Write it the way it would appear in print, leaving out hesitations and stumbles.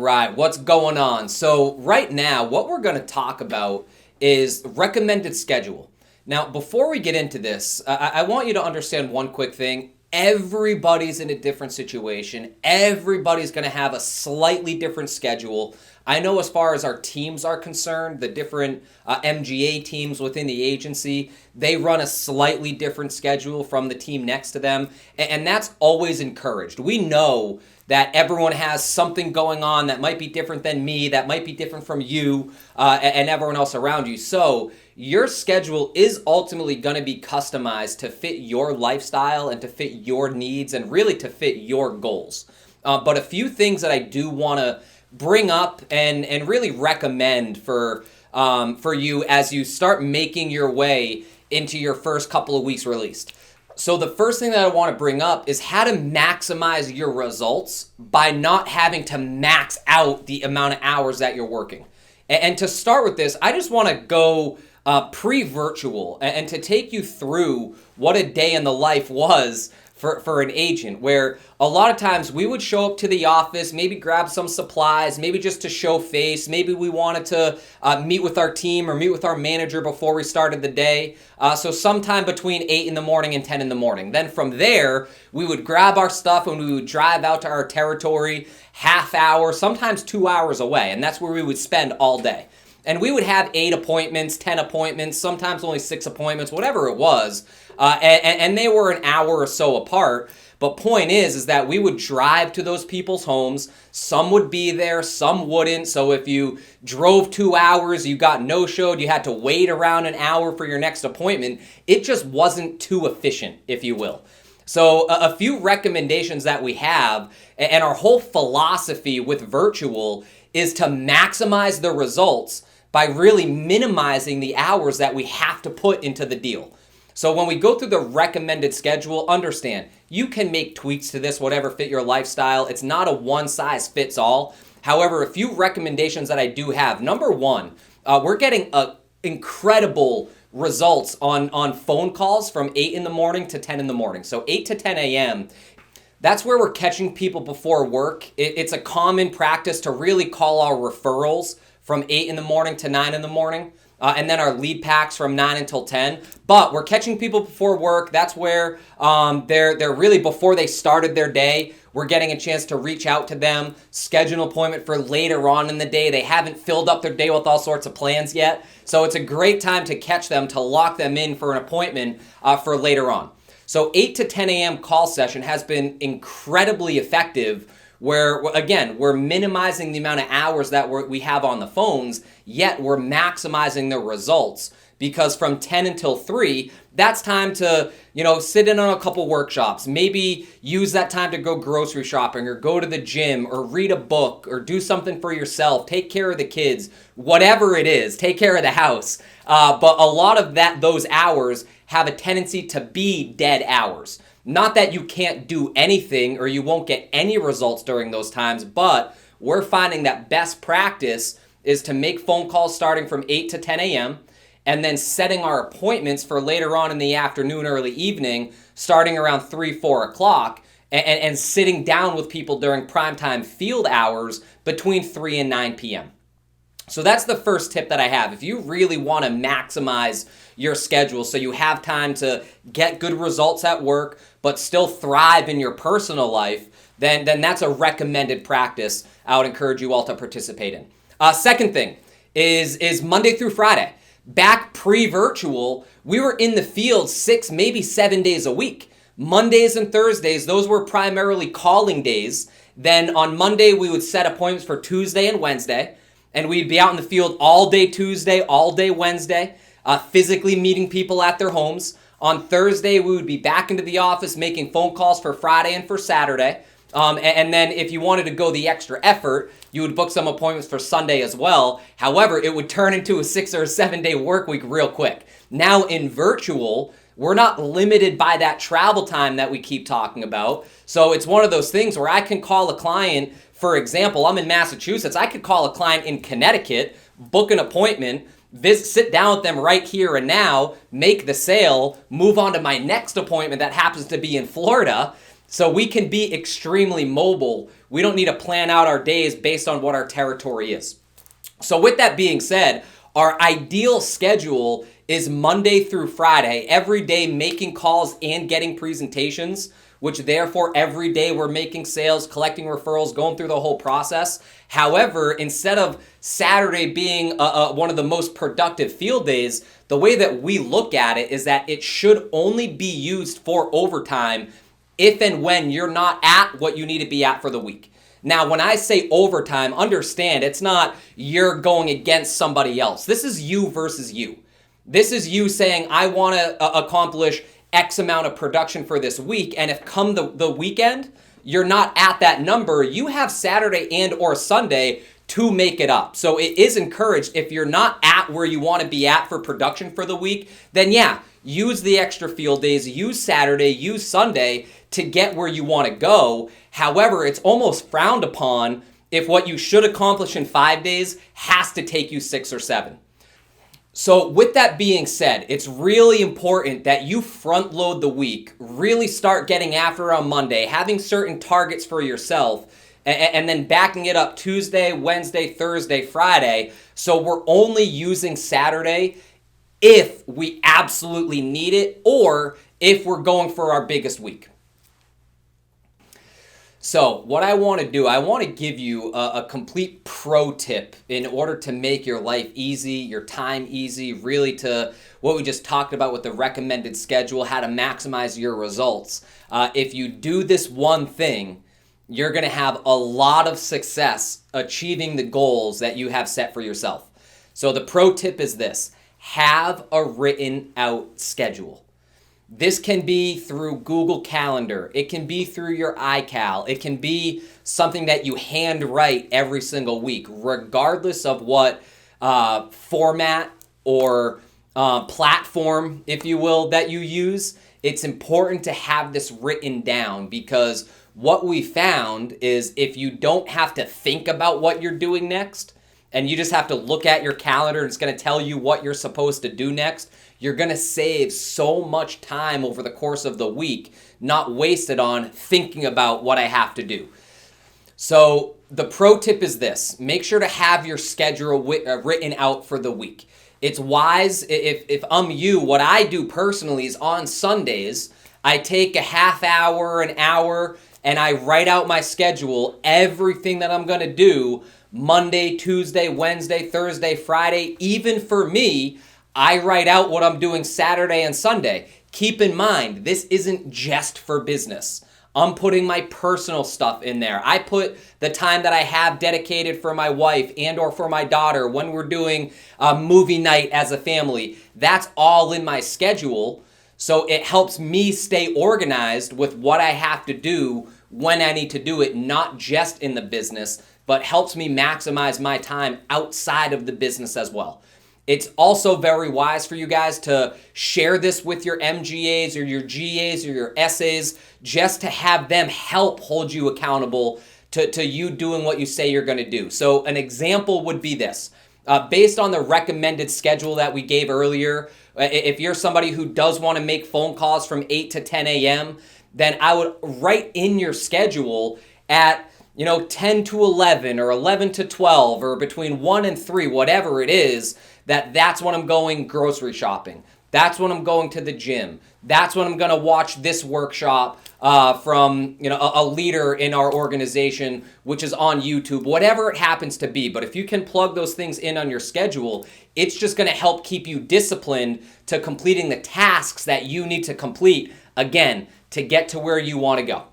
right, what's going on? So right now, what we're going to talk about is recommended schedule. Now, before we get into this, I want you to understand one quick thing. Everybody's in a different situation. Everybody's going to have a slightly different schedule. I know as far as our teams are concerned, the different MGA teams within the agency, they run a slightly different schedule from the team next to them, and that's always encouraged. We know that everyone has something going on that might be different than me, that might be different from you, and everyone else around you. So your schedule is ultimately going to be customized to fit your lifestyle and to fit your needs and really to fit your goals. But a few things that I do want to bring up and really recommend for you as you start making your way into your first couple of weeks released. So the first thing that I want to bring up is how to maximize your results by not having to max out the amount of hours that you're working. And to start with this, I just want to go pre-virtual and to take you through what a day in the life was for an agent, where a lot of times we would show up to the office, maybe grab some supplies, maybe just to show face, maybe we wanted to meet with our team or meet with our manager before we started the day. So sometime between 8 in the morning and 10 in the morning. Then from there, we would grab our stuff and we would drive out to our territory, half hour, sometimes 2 hours away. And that's where we would spend all day. And we would have 8 appointments, 10 appointments, sometimes only 6 appointments, whatever it was. And they were an hour or so apart. But point is that we would drive to those people's homes. Some would be there, some wouldn't. So if you drove 2 hours, you got no-showed, you had to wait around an hour for your next appointment. It just wasn't too efficient, if you will. So a few recommendations that we have, and our whole philosophy with virtual is to maximize the results by really minimizing the hours that we have to put into the deal. So when we go through the recommended schedule, understand, you can make tweaks to this, whatever fit your lifestyle. It's not a one-size-fits-all. However, a few recommendations that I do have. Number one, we're getting incredible results on phone calls from 8 in the morning to 10 in the morning. So 8 to 10 a.m., that's where we're catching people before work. It's a common practice to really call our referrals from 8 in the morning to 9 in the morning. And then our lead packs from 9 until 10. But we're catching people before work. That's where they're really before they started their day. We're getting a chance to reach out to them, schedule an appointment for later on in the day. They haven't filled up their day with all sorts of plans yet. So it's a great time to catch them, to lock them in for an appointment for later on. So 8 to 10 a.m. call session has been incredibly effective, where, again, we're minimizing the amount of hours that we have on the phones, yet we're maximizing the results. Because from 10 until 3, that's time to, sit in on a couple workshops. Maybe use that time to go grocery shopping or go to the gym or read a book or do something for yourself. Take care of the kids, whatever it is. Take care of the house. But a lot of those hours have a tendency to be dead hours. Not that you can't do anything or you won't get any results during those times, but we're finding that best practice is to make phone calls starting from 8 to 10 a.m. and then setting our appointments for later on in the afternoon, early evening, starting around 3, 4 o'clock, and sitting down with people during primetime field hours between 3 and 9 p.m. So that's the first tip that I have. If you really want to maximize your schedule so you have time to get good results at work but still thrive in your personal life, then that's a recommended practice I would encourage you all to participate in. Second thing is Monday through Friday. Back pre-virtual, we were in the field 6, maybe 7 days a week. Mondays and Thursdays, those were primarily calling days. Then on Monday, we would set appointments for Tuesday and Wednesday. And we'd be out in the field all day Tuesday, all day Wednesday, physically meeting people at their homes. On Thursday, we would be back into the office making phone calls for Friday and for Saturday. And then if you wanted to go the extra effort, you would book some appointments for Sunday as well. However, it would turn into a 6 or 7 day work week real quick. Now in virtual, we're not limited by that travel time that we keep talking about. So it's one of those things where I can call a client. For example, I'm in Massachusetts. I could call a client in Connecticut, book an appointment, sit down with them right here and now, make the sale, move on to my next appointment that happens to be in Florida. So we can be extremely mobile. We don't need to plan out our days based on what our territory is. So with that being said, our ideal schedule is Monday through Friday, every day making calls and getting presentations, which therefore every day we're making sales, collecting referrals, going through the whole process. However, instead of Saturday being one of the most productive field days, the way that we look at it is that it should only be used for overtime if and when you're not at what you need to be at for the week. Now, when I say overtime, understand it's not you're going against somebody else. This is you versus you. This is you saying, I want to accomplish X amount of production for this week. And if come the weekend, you're not at that number, you have Saturday and or Sunday to make it up. So it is encouraged. If you're not at where you want to be at for production for the week, then yeah, use the extra field days, use Saturday, use Sunday to get where you want to go. However, it's almost frowned upon if what you should accomplish in 5 days has to take you 6 or 7. So with that being said, it's really important that you front load the week, really start getting after on Monday, having certain targets for yourself, and then backing it up Tuesday, Wednesday, Thursday, Friday. So we're only using Saturday if we absolutely need it or if we're going for our biggest week. So what I want to do, I want to give you a complete pro tip in order to make your life easy, your time easy, really to what we just talked about with the recommended schedule, how to maximize your results. If you do this one thing, you're going to have a lot of success achieving the goals that you have set for yourself. So the pro tip is this: have a written out schedule. This can be through Google Calendar. It can be through your iCal. It can be something that you hand write every single week, regardless of what format or platform, if you will, that you use. It's important to have this written down because what we found is if you don't have to think about what you're doing next and you just have to look at your calendar and it's going to tell you what you're supposed to do next, you're going to save so much time over the course of the week, not wasted on thinking about what I have to do. So the pro tip is this: make sure to have your schedule written out for the week. It's wise. If I'm you, what I do personally is on Sundays, I take a half hour, an hour, and I write out my schedule, everything that I'm going to do Monday, Tuesday, Wednesday, Thursday, Friday. Even for me, I write out what I'm doing Saturday and Sunday. Keep in mind, this isn't just for business. I'm putting my personal stuff in there. I put the time that I have dedicated for my wife and or for my daughter when we're doing a movie night as a family. That's all in my schedule. So it helps me stay organized with what I have to do when I need to do it, not just in the business, but helps me maximize my time outside of the business as well. It's also very wise for you guys to share this with your MGAs or your GAs or your SAs just to have them help hold you accountable to you doing what you say you're going to do. So an example would be this. Based on the recommended schedule that we gave earlier, if you're somebody who does want to make phone calls from 8 to 10 a.m., then I would write in your schedule at 10 to 11 or 11 to 12 or between 1 and 3, whatever it is, that's when I'm going grocery shopping. That's when I'm going to the gym. That's when I'm going to watch this workshop from a leader in our organization, which is on YouTube, whatever it happens to be. But if you can plug those things in on your schedule, it's just going to help keep you disciplined to completing the tasks that you need to complete, again, to get to where you want to go.